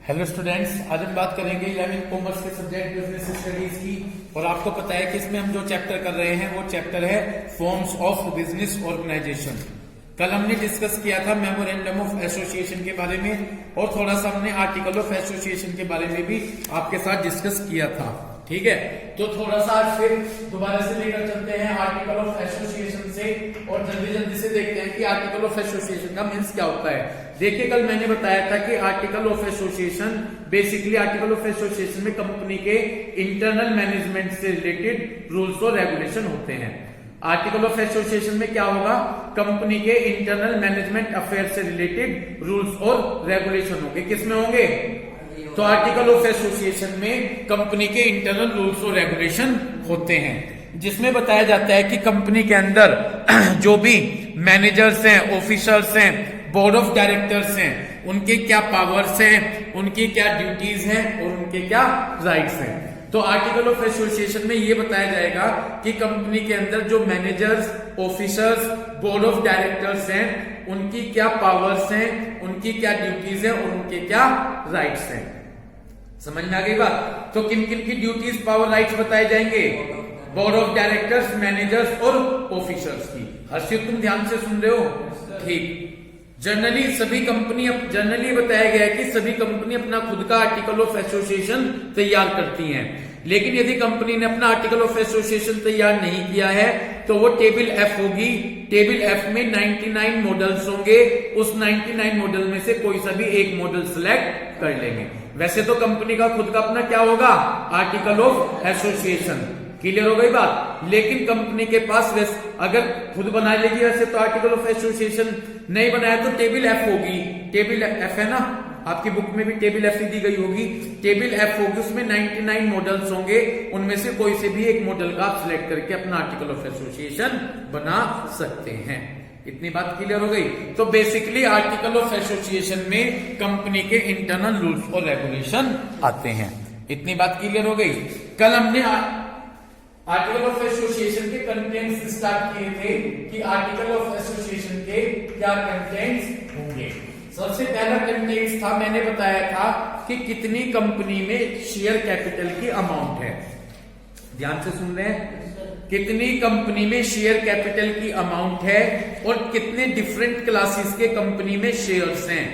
Hello students, आज हम बात करेंगे 11th कॉमर्स के सब्जेक्ट बिजनेस स्टडीज की। और आपको पता है कि इसमें हम जो चैप्टर कर रहे हैं वो चैप्टर है फॉर्म्स ऑफ बिजनेस ऑर्गेनाइजेशन। कल हमने डिस्कस किया था मेमोरेंडम ऑफ एसोसिएशन के बारे में और थोड़ा सा हमने आर्टिकल ऑफ एसोसिएशन के बारे में भी आपके साथ डिस्कस किया था। ठीक है, तो थोड़ा सा आज फिर दोबारा से लेकर चलते हैं आर्टिकल ऑफ एसोसिएशन से और जल्दी जल्दी से देखते हैं कि आर्टिकल ऑफ एसोसिएशन का मीन्स क्या होता है। देखिए, कल मैंने बताया था कि article of association basically article of association में कंपनी के इंटरनल मैनेजमेंट से रिलेटेड रूल्स और रेगुलेशन होते हैं। आर्टिकल ऑफ एसोसिएशन में क्या होगा, कंपनी के इंटरनल मैनेजमेंट अफेयर से रिलेटेड रूल्स और रेगुलेशन होंगे। किसमें होंगे? तो आर्टिकल ऑफ एसोसिएशन में कंपनी के इंटरनल रूल्स और रेगुलेशन होते हैं, जिसमें बताया जाता है कि कंपनी के अंदर जो भी मैनेजर्स हैं, ऑफिसर्स हैं, बोर्ड ऑफ डायरेक्टर्स हैं, उनके क्या पावर्स हैं, उनकी क्या ड्यूटीज हैं और उनके क्या राइट्स हैं। तो आर्टिकल ऑफ एसोसिएशन में ये बताया जाएगा कि कंपनी के अंदर जो managers, officers, board of directors हैं, उनकी क्या पावर्स हैं, उनकी क्या ड्यूटीज हैं और उनके क्या राइट्स हैं। समझ में आ गई बात? तो किन किन की ड्यूटीज, पावर, राइट्स बताए जाएंगे? बोर्ड ऑफ डायरेक्टर्स, मैनेजर्स और ऑफिसर्स की। हर्षित, तुम ध्यान से सुन रहे हो? ठीक। जनरली बताया गया है कि सभी कंपनी अपना खुद का आर्टिकल ऑफ एसोसिएशन तैयार करती हैं, लेकिन यदि कंपनी ने अपना आर्टिकल ऑफ एसोसिएशन तैयार नहीं किया है तो वो टेबल एफ होगी। टेबल एफ में 99 मॉडल्स होंगे, उस 99 मॉडल में से कोई सा भी एक मॉडल सिलेक्ट कर लेंगे। वैसे तो कंपनी का खुद का अपना क्या होगा, आर्टिकल ऑफ एसोसिएशन। क्लियर हो गई बात? लेकिन कंपनी के पास अगर खुद बना लेगी वैसे तो आर्टिकल ऑफ एसोसिएशन, नहीं बनाया तो टेबल एफ होगी। टेबल एफ है ना, आपकी बुक में भी टेबल एफ ही दी गई होगी। टेबल एफ होगी, उसमें 99 मॉडल्स होंगे, उनमें से कोई से भी एक मॉडल का आप सिलेक्ट करके अपना आर्टिकल ऑफ एसोसिएशन बना सकते हैं। इतनी बात क्लियर हो गई? तो बेसिकली आर्टिकल ऑफ एसोसिएशन में कंपनी के इंटरनल रूल्स और रेगुलेशन आते हैं। इतनी बात क्लियर हो गई? कल हमने आर्टिकल ऑफ एसोसिएशन के कंटेंट्स स्टार्ट किए थे कि आर्टिकल ऑफ एसोसिएशन के क्या कंटेंट्स होंगे। सबसे पहला कंटेंट्स था, मैंने बताया था कि कितनी कंपनी में शेयर कैपिटल की अमाउंट है। ध्यान से सुन रहे हैं? कितनी कंपनी में शेयर कैपिटल की अमाउंट है और कितने डिफरेंट क्लासेस के कंपनी में शेयर्स हैं।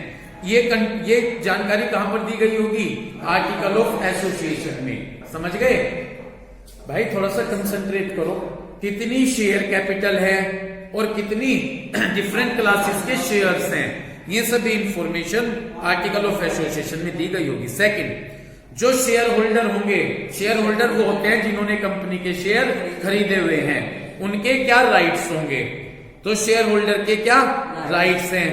ये जानकारी कहां पर दी गई होगी? आर्टिकल ऑफ एसोसिएशन में। समझ गए भाई? थोड़ा सा कंसंट्रेट करो। कितनी शेयर कैपिटल है और कितनी डिफरेंट क्लासेस के शेयर्स हैं, ये सभी इंफॉर्मेशन आर्टिकल ऑफ एसोसिएशन में दी गई होगी। सेकंड, जो शेयर होल्डर होंगे, शेयर होल्डर वो होते हैं जिन्होंने कंपनी के शेयर खरीदे हुए हैं, उनके क्या राइट्स होंगे? तो शेयर होल्डर के क्या राइट्स हैं।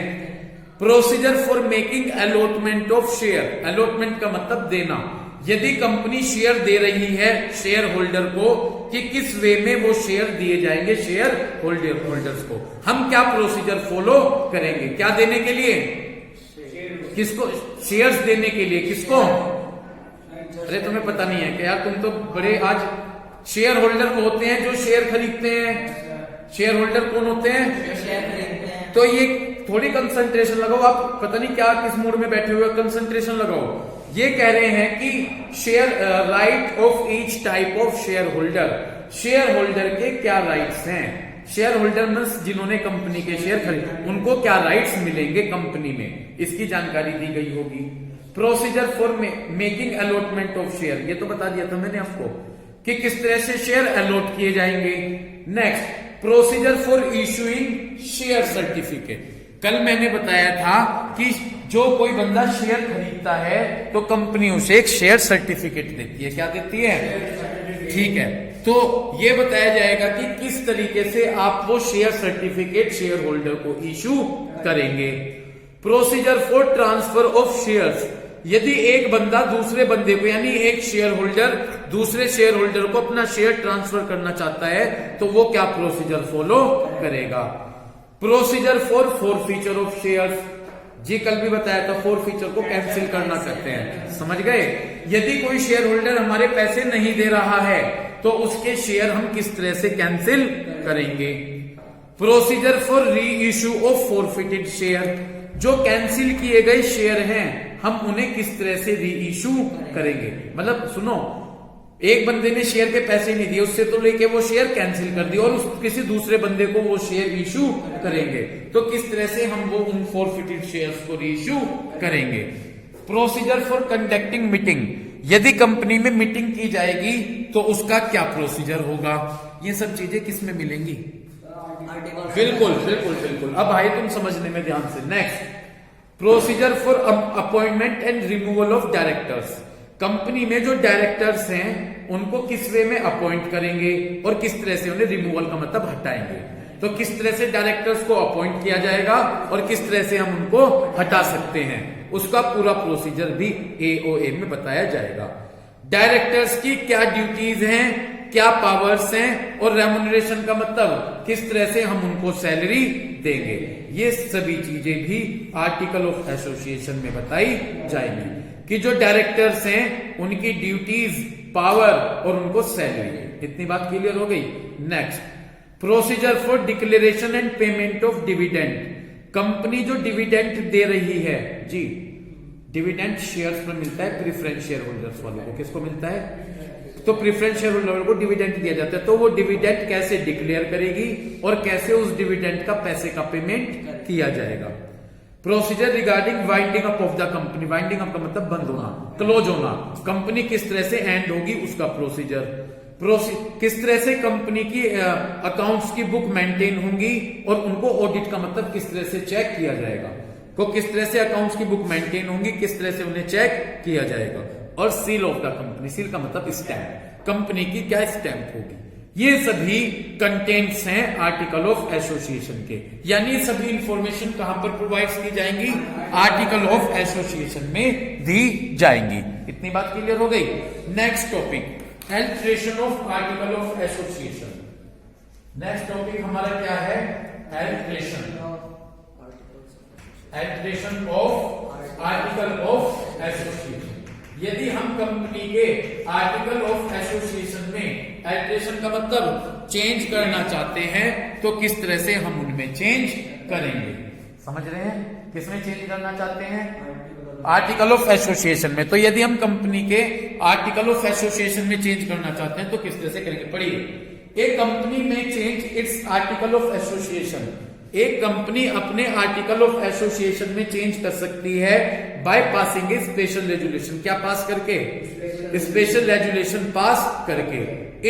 Procedure for making allotment of share. Allotment का मतलब देना। यदि कंपनी शेयर दे रही है शेयर होल्डर को, कि किस वे में वो शेयर दिए जाएंगे शेयर होल्डर्स को, हम क्या प्रोसीजर फॉलो करेंगे? क्या देने के लिए? किसको? शेयर्स देने के लिए। किसको? अरे तुम्हें पता नहीं है कि यार, तुम तो बड़े आज शेयर होल्डर को होते हैं जो शेयर खरीदते हैं। शेयर होल्डर कौन होते हैं? तो ये थोड़ी कंसंट्रेशन लगाओ। आप पता नहीं क्या किस मूड में बैठे हुए, कंसंट्रेशन लगाओ। ये कह रहे हैं कि share right of each type of share holder. Share holder के क्या राइट्स हैं? शेयर होल्डर मींस जिन्होंने कंपनी के शेयर खरीदे, उनको क्या राइट्स मिलेंगे कंपनी में, इसकी जानकारी दी गई होगी। Procedure for making allotment of share, ये तो बता दिया था मैंने आपको कि किस तरह से शेयर अलॉट किए जाएंगे। Next, procedure for issuing share certificate. कल मैंने बताया था कि जो कोई बंदा शेयर खरीदता है तो कंपनी उसे एक शेयर सर्टिफिकेट देती है। क्या देती है? ठीक है, तो ये बताया जाएगा कि किस तरीके से आप वो शेयर सर्टिफिकेट शेयर होल्डर को इशू करेंगे। Procedure for transfer of shares. यदि एक बंदा दूसरे बंदे को, यानी एक शेयर होल्डर दूसरे शेयर होल्डर को अपना शेयर ट्रांसफर करना चाहता है तो वो क्या प्रोसीजर फॉलो करेगा। Procedure for forfeiture of shares. जी कल भी बताया था, फॉरफीचर को कैंसिल करना कहते हैं। समझ गए? यदि कोई शेयर होल्डर हमारे पैसे नहीं दे रहा है तो उसके शेयर हम किस तरह से कैंसिल करेंगे। प्रोसीजर फॉर री इश्यू ऑफ फॉरफिटेड शेयर। जो कैंसिल किए गए शेयर हैं हम उन्हें किस तरह से री इशू करेंगे। मतलब सुनो, एक बंदे ने शेयर के पैसे नहीं दिए, उससे तो लेके वो शेयर कैंसिल कर दिए और उस किसी दूसरे बंदे को वो शेयर इशू करेंगे, तो किस तरह से हम वो उन फॉरफिटेड शेयर्स को री इशू करेंगे। प्रोसीजर फॉर कंडक्टिंग मीटिंग, यदि कंपनी में मीटिंग की जाएगी तो उसका क्या प्रोसीजर होगा। ये सब चीजें किस में मिलेंगी? बिल्कुल बिल्कुल बिल्कुल। अब आइए तुम समझने में ध्यान से। Next, procedure for appointment and removal of directors, company में जो डायरेक्टर्स हैं उनको किस वे में अपॉइंट करेंगे और किस तरह से उन्हें रिमूवल का मतलब हटाएंगे। तो किस तरह से डायरेक्टर्स को अपॉइंट किया जाएगा और किस तरह से हम उनको हटा सकते हैं, उसका पूरा प्रोसीजर भी एओए में बताया जाएगा। डायरेक्टर्स की क्या ड्यूटीज हैं, क्या पावर्स हैं और रेम्युनरेशन का मतलब किस तरह से हम उनको सैलरी देंगे, ये सभी चीजें भी आर्टिकल ऑफ एसोसिएशन में बताई जाएंगी कि जो डायरेक्टर्स हैं उनकी ड्यूटीज, पावर और उनको सैलरी। इतनी बात क्लियर हो गई। Next, procedure for declaration and payment of dividend, company जो डिविडेंड दे रही है जी, डिविडेंड शेयर्स पर मिलता है प्रेफरेंस शेयर होल्डर्स वालों को। किसको मिलता है? तो प्रेफरेंस शेयर होल्डर को डिविडेंड दिया जाता है, तो वो डिविडेंड कैसे डिक्लेयर करेगी और कैसे उस डिविडेंड का पैसे का पेमेंट किया जाएगा। Procedure regarding winding up of the company, winding up का मतलब बंद होना, क्लोज होना, कंपनी किस तरह से एंड होगी उसका प्रोसीजर। किस तरह से कंपनी की अकाउंट्स की बुक मेंटेन होंगी और उनको ऑडिट का मतलब किस तरह से चेक किया जाएगा, तो किस तरह से अकाउंट्स की बुक मेंटेन होंगी, किस तरह से उन्हें चेक किया जाएगा। और seal of the company, seal का मतलब स्टैंप, कंपनी की क्या स्टैंप होगी। ये सभी कंटेंट्स हैं आर्टिकल ऑफ एसोसिएशन के, यानी सभी इंफॉर्मेशन कहां पर प्रोवाइड की जाएंगी? आर्टिकल ऑफ एसोसिएशन में दी जाएंगी। इतनी बात क्लियर हो गई। Next topic, alteration of article of association. Next topic हमारा क्या है? Alteration, alteration of article of association. यदि हम कंपनी के आर्टिकल ऑफ एसोसिएशन में एल्ट्रेशन का मतलब चेंज करना चाहते हैं तो किस तरह से हम उनमें चेंज करेंगे। समझ रहे हैं? किसमें चेंज करना चाहते हैं? आर्टिकल ऑफ एसोसिएशन में। तो यदि हम कंपनी के आर्टिकल ऑफ एसोसिएशन में चेंज करना चाहते हैं तो किस तरह से करेंगे? पढ़िए, एक कंपनी में change it's article of association, एक कंपनी अपने आर्टिकल ऑफ एसोसिएशन में चेंज कर सकती है by passing A special resolution. क्या पास करके? स्पेशल रेजुलेशन पास करके,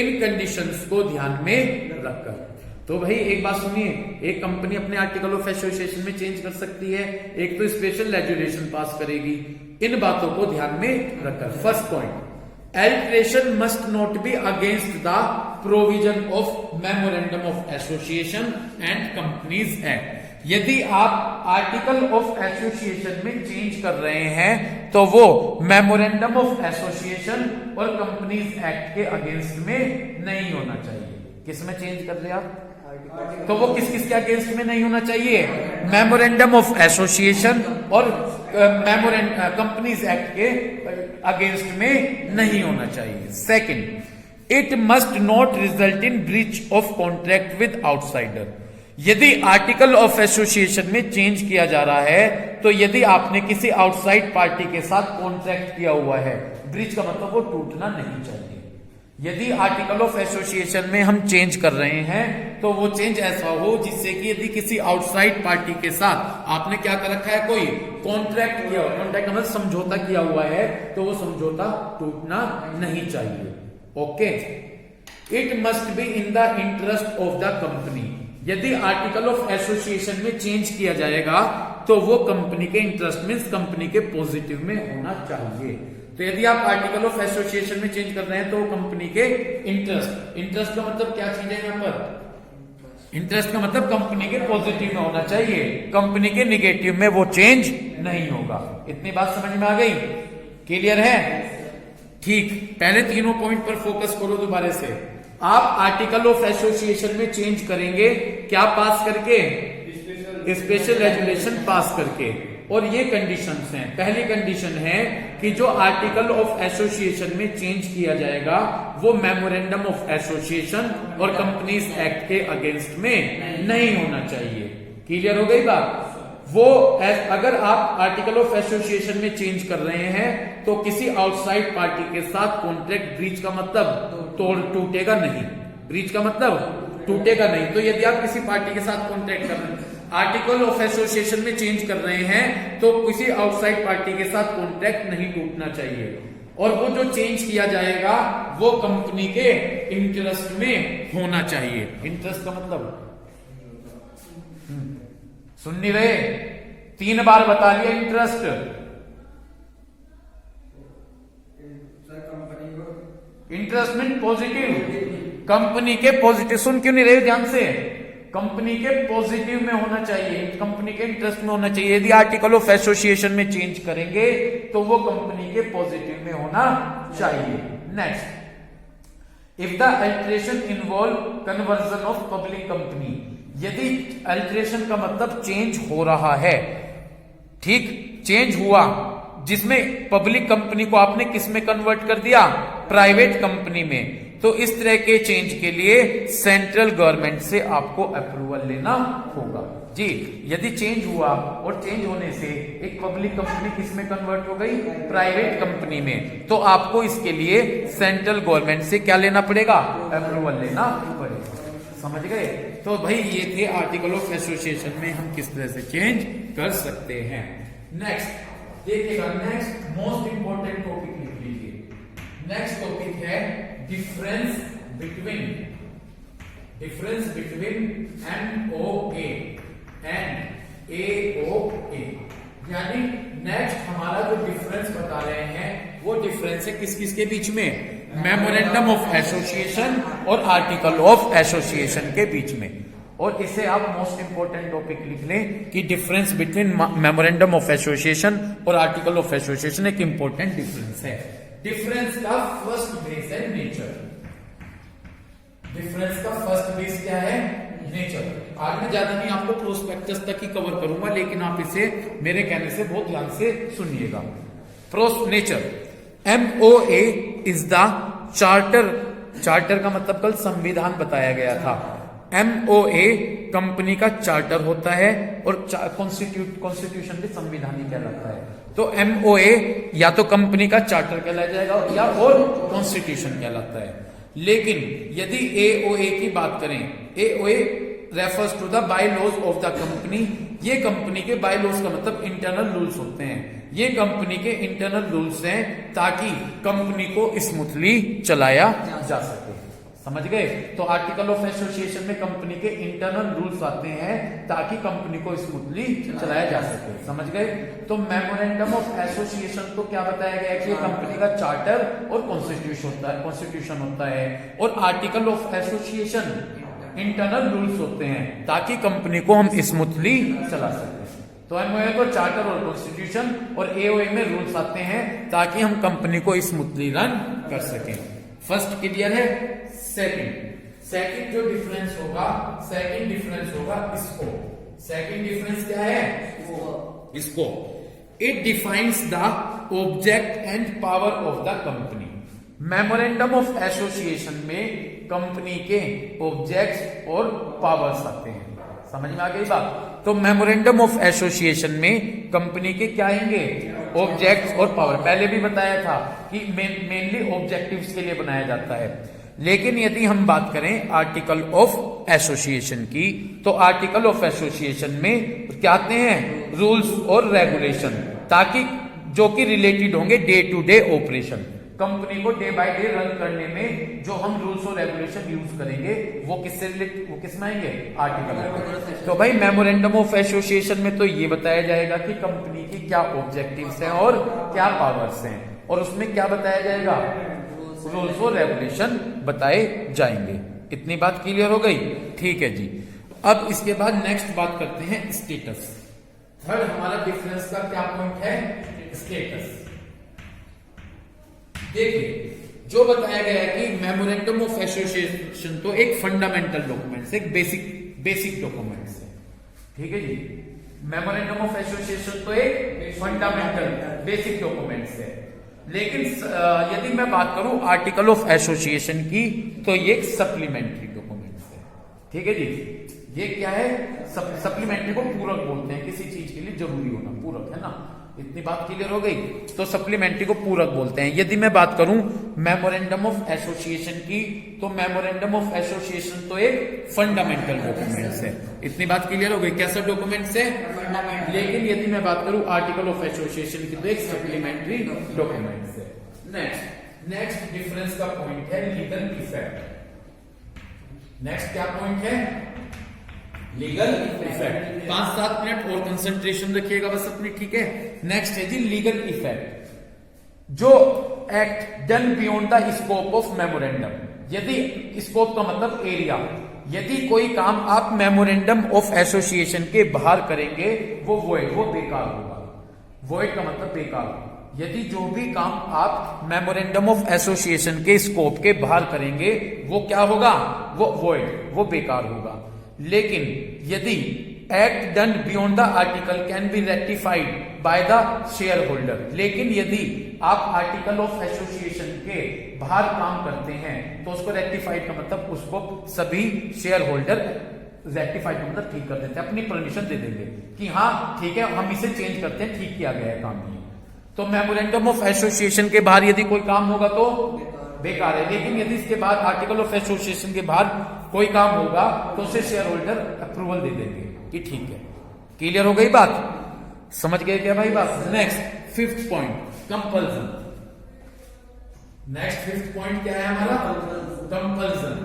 इन कंडीशंस को ध्यान में रखकर। तो भाई एक बात सुनिए, एक कंपनी अपने आर्टिकल ऑफ एसोसिएशन में चेंज कर सकती है, एक तो स्पेशल रेजुलेशन पास करेगी, इन बातों को ध्यान में रखकर। First point, Alteration must not be against the provision of Memorandum of Association and Companies Act। यदि आप आर्टिकल ऑफ एसोसिएशन में चेंज कर रहे हैं तो वो मेमोरेंडम ऑफ एसोसिएशन और कंपनीज एक्ट के अगेंस्ट में नहीं होना चाहिए। किस में चेंज कर रहे आप? तो वो किस किस के अगेंस्ट में नहीं होना चाहिए? मेमोरेंडम ऑफ एसोसिएशन और कंपनीज एक्ट के अगेंस्ट में नहीं होना चाहिए। Second, it must not result in breach of contract with outsider. यदि आर्टिकल ऑफ एसोसिएशन में चेंज किया जा रहा है तो यदि आपने किसी आउटसाइड पार्टी के साथ कॉन्ट्रैक्ट किया हुआ है, ब्रीच का मतलब वो टूटना नहीं चाहिए। यदि आर्टिकल ऑफ एसोसिएशन में हम चेंज कर रहे हैं तो वो चेंज ऐसा हो जिससे कि यदि किसी आउटसाइड पार्टी के साथ आपने क्या कर रखा है, कोई कॉन्ट्रैक्ट किया, कॉन्ट्रैक्ट मतलब समझौता किया हुआ है, तो वो समझौता टूटना नहीं चाहिए। Okay, it must be in the interest of the company. यदि आर्टिकल ऑफ एसोसिएशन में चेंज किया जाएगा तो वो कंपनी के इंटरेस्ट मींस कंपनी के पॉजिटिव में होना चाहिए। तो यदि आप आर्टिकल ऑफ एसोसिएशन में चेंज कर रहे हैं तो कंपनी के इंटरेस्ट, इंटरेस्ट का मतलब क्या चीज है यहाँ पर? इंटरेस्ट का मतलब कंपनी के पॉजिटिव में होना चाहिए, कंपनी के निगेटिव में वो चेंज नहीं होगा। इतनी बात समझ में आ गई? क्लियर है? ठीक, पहले तीनों पॉइंट पर फोकस करो दोबारा से। आप आर्टिकल ऑफ एसोसिएशन में चेंज करेंगे क्या पास करके? स्पेशल रेजुलेशन पास करके। और ये कंडीशंस हैं। पहली कंडीशन है कि जो आर्टिकल ऑफ एसोसिएशन में चेंज किया जाएगा वो मेमोरेंडम ऑफ एसोसिएशन और कंपनीज एक्ट के अगेंस्ट में नहीं होना चाहिए। क्लियर हो गई बात? वो अगर आप आर्टिकल ऑफ एसोसिएशन में चेंज कर रहे हैं तो किसी आउटसाइड पार्टी के साथ कॉन्ट्रैक्ट ब्रीच का मतलब टूटेगा नहीं, ब्रीच का मतलब टूटेगा नहीं। तो यदि आप किसी पार्टी के साथ कॉन्ट्रैक्ट कर रहे हैं, आर्टिकल ऑफ एसोसिएशन में चेंज कर रहे हैं तो किसी आउटसाइड पार्टी के साथ कॉन्ट्रैक्ट नहीं टूटना चाहिए, और वो जो चेंज किया जाएगा वो कंपनी के इंटरेस्ट में होना चाहिए। इंटरेस्ट का मतलब सुन नहीं रहे, 3 बार बता लिया interest. Interest mean positive, company के पॉजिटिव, सुन क्यों नहीं रहे ध्यान से, कंपनी के पॉजिटिव में होना चाहिए, कंपनी के इंटरेस्ट में होना चाहिए। यदि आर्टिकल ऑफ एसोसिएशन में चेंज करेंगे तो वो कंपनी के पॉजिटिव में होना चाहिए। Next, if the alteration involve conversion of public company, यदि अल्टरेशन का मतलब चेंज हो रहा है, ठीक, चेंज हुआ जिसमें पब्लिक कंपनी को आपने किस में कन्वर्ट कर दिया, प्राइवेट कंपनी में, तो इस तरह के चेंज के लिए सेंट्रल गवर्नमेंट से आपको अप्रूवल लेना होगा जी। यदि चेंज हुआ और चेंज होने से एक पब्लिक कंपनी किस में कन्वर्ट हो गई, प्राइवेट कंपनी में, तो आपको इसके लिए सेंट्रल गवर्नमेंट से क्या लेना पड़ेगा, अप्रूवल लेना पड़ेगा। समझ गए? तो भाई ये थे आर्टिकल ऑफ एसोसिएशन में हम किस तरह से चेंज कर सकते हैं। नेक्स्ट देखिएगा, नेक्स्ट मोस्ट इंपॉर्टेंट टॉपिक लिख लीजिए। नेक्स्ट टॉपिक है difference between MOA and AOA, यानी नेक्स्ट हमारा जो डिफरेंस बता रहे हैं वो डिफरेंस है किस किस के बीच में, मेमोरेंडम ऑफ एसोसिएशन और आर्टिकल ऑफ एसोसिएशन के बीच में। और इसे आप मोस्ट इंपोर्टेंट टॉपिक लिख लें कि difference between memorandum of association और आर्टिकल ऑफ एसोसिएशन एक इंपॉर्टेंट डिफरेंस है। डिफरेंस का फर्स्ट बेस है नेचर। डिफरेंस का फर्स्ट बेस क्या है, नेचर। आज मैं ज्यादा नहीं आपको प्रोस्पेक्टस तक ही कवर करूंगा, लेकिन आप इसे मेरे कहने से बहुत ध्यान से सुनिएगा। Nature, MOA is the charter, charter का मतलब कल संविधान बताया गया था। MOA कंपनी का चार्टर होता है और कॉन्स्टिट्यूशन भी संविधान ही कहलाता है। तो MOA या तो कंपनी का चार्टर कहलाया जाएगा या और कॉन्स्टिट्यूशन कहलाता है। लेकिन यदि AOA की बात करें, AOA refers to the bylaws of the company, ये कंपनी के बाय लॉज का मतलब इंटरनल रूल्स होते हैं, ये कंपनी के इंटरनल रूल्स हैं ताकि कंपनी को स्मूथली चलाया जा सके। समझ गए? तो आर्टिकल ऑफ एसोसिएशन में कंपनी के इंटरनल रूल्स आते हैं ताकि कंपनी को स्मूथली चलाया जा सके। समझ गए? तो मेमोरेंडम ऑफ एसोसिएशन तो क्या बताया गया कि कंपनी का चार्टर और कॉन्स्टिट्यूशन होता है, और article of association internal rules होते हैं ताकि कंपनी को हम स्मूथली चला सके। तो MOA को चार्टर और कॉन्स्टिट्यूशन और AOA में रूल्स आते हैं ताकि हम कंपनी को स्मूथली रन कर सकें। फर्स्ट क्लियर है? सेकंड जो डिफरेंस होगा, सेकंड डिफरेंस होगा इसको। सेकंड डिफरेंस क्या है? इसको, it defines the object and power of the company. Memorandum of association में कंपनी के ऑब्जेक्ट्स और पावर्स आते हैं। समझ में आ गई बात? तो मेमोरेंडम ऑफ एसोसिएशन में कंपनी के क्या आएंगे, ऑब्जेक्ट्स और पावर। पहले भी बताया था कि मेनली ऑब्जेक्टिव्स के लिए बनाया जाता है। लेकिन यदि हम बात करें आर्टिकल ऑफ एसोसिएशन की, तो आर्टिकल ऑफ एसोसिएशन में क्या आते हैं, रूल्स और रेगुलेशन, ताकि जो कि रिलेटेड होंगे day to day operation. Company को डे बाय डे रन करने में जो हम रूल्स और रेगुलेशन यूज करेंगे वो किससे रिलेटेड, वो किस में आएंगे, आर्टिकल। तो भाई मेमोरेंडम ऑफ एसोसिएशन में तो ये बताया जाएगा कि कंपनी की क्या ऑब्जेक्टिव्स हैं और क्या पावर्स हैं, और उसमें क्या बताया जाएगा, रूल्स और रेगुलेशन बताए जाएंगे। इतनी बात क्लियर हो गई? ठीक है जी। अब इसके बाद नेक्स्ट बात करते हैं स्टेटस। थर्ड हमारा डिफरेंस का क्या पॉइंट है, स्टेटस। देखिए, जो बताया गया है कि मेमोरेंडम ऑफ एसोसिएशन तो एक फंडामेंटल डॉक्यूमेंट्स, एक बेसिक डॉक्यूमेंट्स है। ठीक है जी, मेमोरेंडम ऑफ एसोसिएशन तो एक फंडामेंटल बेसिक डॉक्यूमेंट्स है। लेकिन यदि मैं बात करूं आर्टिकल ऑफ एसोसिएशन की, तो ये एक सप्लीमेंट्री डॉक्यूमेंट्स है। ठीक है जी, ये क्या है? सप्लीमेंट्री को पूरक बोलते हैं, किसी चीज के लिए जरूरी होना, पूरक है ना। इतनी बात क्लियर हो गई। तो सप्लीमेंट्री को पूरक बोलते हैं। यदि मैं बात करूं मेमोरेंडम ऑफ एसोसिएशन की, तो मेमोरेंडम ऑफ एसोसिएशन तो एक फंडामेंटल डॉक्यूमेंट्स है। इतनी बात क्लियर हो गई। कैसा डॉक्यूमेंट्स है? लेकिन यदि मैं बात करूं आर्टिकल ऑफ एसोसिएशन की, तो एक सप्लीमेंट्री डॉक्यूमेंट्स है। नेक्स्ट डिफरेंस का पॉइंट है लीगल इफेक्ट। नेक्स्ट क्या पॉइंट है? Legal effect. 5-7 मिनट और कंसंट्रेशन रखिएगा बस अपनी, ठीक है। नेक्स्ट है जी लीगल इफेक्ट। जो act done beyond the scope of memorandum, यदि स्कोप का मतलब एरिया, यदि कोई काम आप मेमोरेंडम ऑफ एसोसिएशन के बाहर करेंगे वो वॉइड, वो बेकार होगा। वॉइड का मतलब बेकार। यदि जो भी काम आप मेमोरेंडम ऑफ एसोसिएशन के स्कोप के बाहर करेंगे वो क्या होगा? वो वॉइड, वो बेकार होगा। लेकिन यदि act done beyond the article can be rectified by the share holder, लेकिन यदि आप आर्टिकल ऑफ एसोसिएशन के बाहर काम करते हैं तो उसको रेक्टिफाइड का मतलब उसको सभी शेयर होल्डर रेक्टिफाइड का मतलब ठीक कर देते हैं, अपनी परमिशन दे देंगे कि हाँ ठीक है हम इसे चेंज करते हैं, ठीक किया गया है काम ये। तो मेमोरेंडम ऑफ एसोसिएशन के बाहर यदि कोई काम होगा तो बेकार है। लेकिन यदि इसके बाद आर्टिकल ऑफ एसोसिएशन के बाहर कोई काम होगा तो उसे शेयर होल्डर अप्रूवल दे देंगे कि ठीक है। क्लियर हो गई बात? समझ गए क्या भाई बात? Next 5th point, compulsion. Next 5th point क्या है हमारा? कंपल्सन।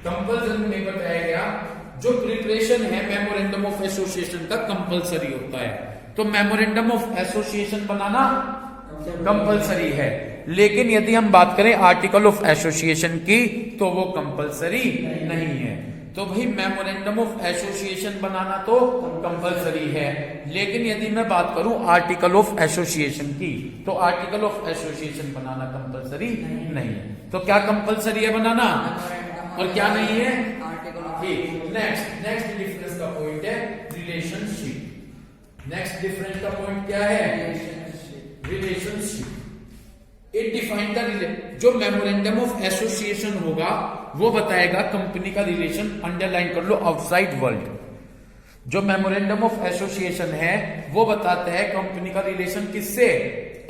कंपल्सन में बताया गया जो प्रिपरेशन है मेमोरेंडम ऑफ एसोसिएशन का कंपल्सरी होता है। तो memorandum of association banana compulsory है, लेकिन यदि हम बात करें आर्टिकल ऑफ एसोसिएशन की तो वो कंपल्सरी नहीं है। तो भाई मेमोरेंडम ऑफ एसोसिएशन बनाना तो कंपल्सरी है, लेकिन यदि मैं बात करूं आर्टिकल ऑफ एसोसिएशन की तो article of association banana compulsory नहीं है। तो क्या कंपल्सरी है बनाना और क्या नहीं है? नेक्स्ट डिफरेंस का पॉइंट है रिलेशनशिप। नेक्स्ट डिफरेंस का पॉइंट क्या है? रिलेशनशिप। इट डिफाइन द, जो मेमोरेंडम ऑफ एसोसिएशन होगा वो बताएगा कंपनी का रिलेशन, अंडरलाइन कर लो, आउटसाइड वर्ल्ड। जो मेमोरेंडम ऑफ एसोसिएशन है वो बताता है कंपनी का रिलेशन किससे?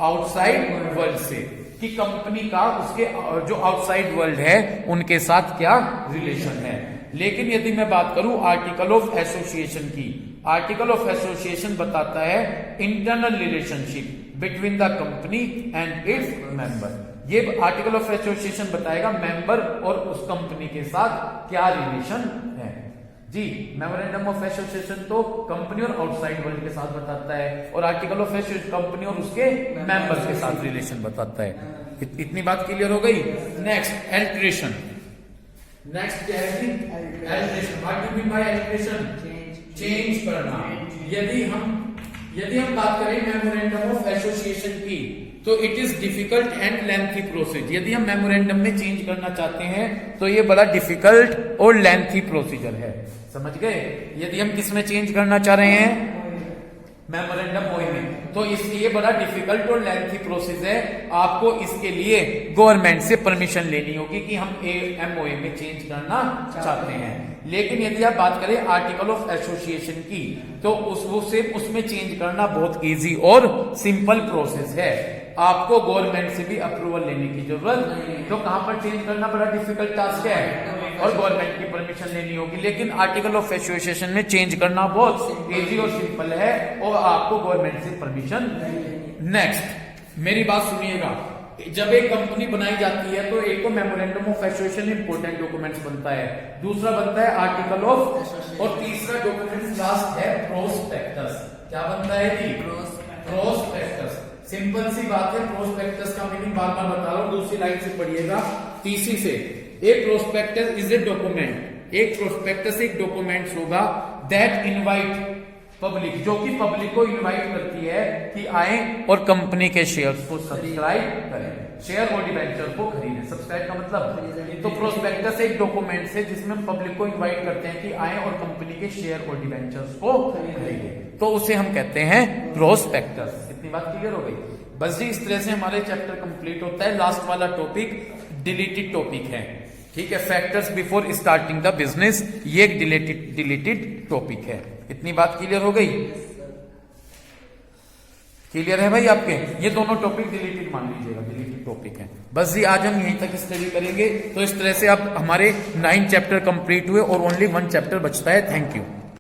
आउटसाइड वर्ल्ड से, कि कंपनी का उसके जो आउटसाइड वर्ल्ड है उनके साथ क्या रिलेशन है। लेकिन यदि मैं बात करूं आर्टिकल ऑफ एसोसिएशन की, आर्टिकल ऑफ एसोसिएशन बताता है internal relationship between the company and its member. ये आर्टिकल ऑफ एसोसिएशन बताएगा मेंबर और उस कंपनी के साथ क्या रिलेशन है। जी मेमोरेंडम ऑफ एसोसिएशन तो कंपनी और आउटसाइड वर्ल्ड के साथ बताता है, और आर्टिकल ऑफ एसोसिएशन कंपनी और उसके मेंबर्स के साथ रिलेशन बताता है। इतनी बात क्लियर हो गई। Next alteration. नेक्स्ट क्या है? Alteration. What do mean by alteration? Change करना। यदि हम बात करें मेमोरेंडम ऑफ एसोसिएशन की तो it is difficult and lengthy procedure. यदि हम मेमोरेंडम में चेंज करना चाहते हैं तो ये बड़ा डिफिकल्ट और लेंथी प्रोसीजर है। समझ गए? यदि हम किस में चेंज करना चाह रहे हैं? मेमोरेंडम ओए में, तो इसलिए बड़ा डिफिकल्ट और लेंथी प्रोसेस है। आपको इसके लिए गवर्नमेंट से परमिशन लेनी होगी कि हम एमओए में चेंज करना चाहते हैं। लेकिन यदि आप बात करें आर्टिकल ऑफ एसोसिएशन की तो उसमें चेंज करना बहुत इजी और सिंपल प्रोसेस है। आपको गवर्नमेंट से भी अप्रूवल लेने की जरूरत नहीं। तो कहां पर चेंज करना बड़ा डिफिकल्ट टास्क है और गवर्नमेंट की परमिशन लेनी होगी। लेकिन आर्टिकल ऑफ एसोसिएशन में चेंज करना बहुत इजी और सिंपल है और आपको गवर्नमेंट से परमिशन। नेक्स्ट मेरी बात सुनिएगा, जब एक कंपनी बनाई जाती है तो एक तो memorandum of association important documents बनता है, दूसरा बनता है आर्टिकल ऑफ, और तीसरा डॉक्यूमेंट लास्ट है प्रोस्पेक्टस। क्या बनता है जी? प्रोस्पेक्टस। सिंपल सी बात है, प्रोस्पेक्टस का मीनिंग बार बार बता रहा हूं, दूसरी लाइन से पढ़िएगा, तीसरी से। एक प्रोस्पेक्टस इज ए डॉक्यूमेंट, एक प्रोस्पेक्टस एक डॉक्यूमेंट होगा दैट इनवाइट पब्लिक, जो कि पब्लिक को इनवाइट करती है कि आए और कंपनी के शेयर्स को सब्सक्राइब करें, शेयर और डिबेंचर को खरीदें। सब्सक्राइब का मतलब, तो प्रोस्पेक्टस एक डॉक्यूमेंट है जिसमें हम पब्लिक को इनवाइट करते हैं कि आए और कंपनी के शेयर और डिबेंचर्स को खरीदें, तो उसे हम कहते हैं प्रोस्पेक्टस। इतनी बात क्लियर हो गई? बस जी इस तरह से हमारे चैप्टर कंप्लीट होता है। लास्ट वाला टॉपिक डिलीटेड टॉपिक है। ठीक है, factors before starting the business, ये एक डिलीटेड टॉपिक है। इतनी बात क्लियर हो गई? क्लियर है भाई आपके? ये दोनों टॉपिक डिलीटेड मान लीजिएगा, डिलीटेड टॉपिक है। बस जी आज हम यहीं तक स्टडी करेंगे। तो इस तरह से अब हमारे 9 चैप्टर कंप्लीट हुए और ओनली 1 चैप्टर बचता है। Thank you.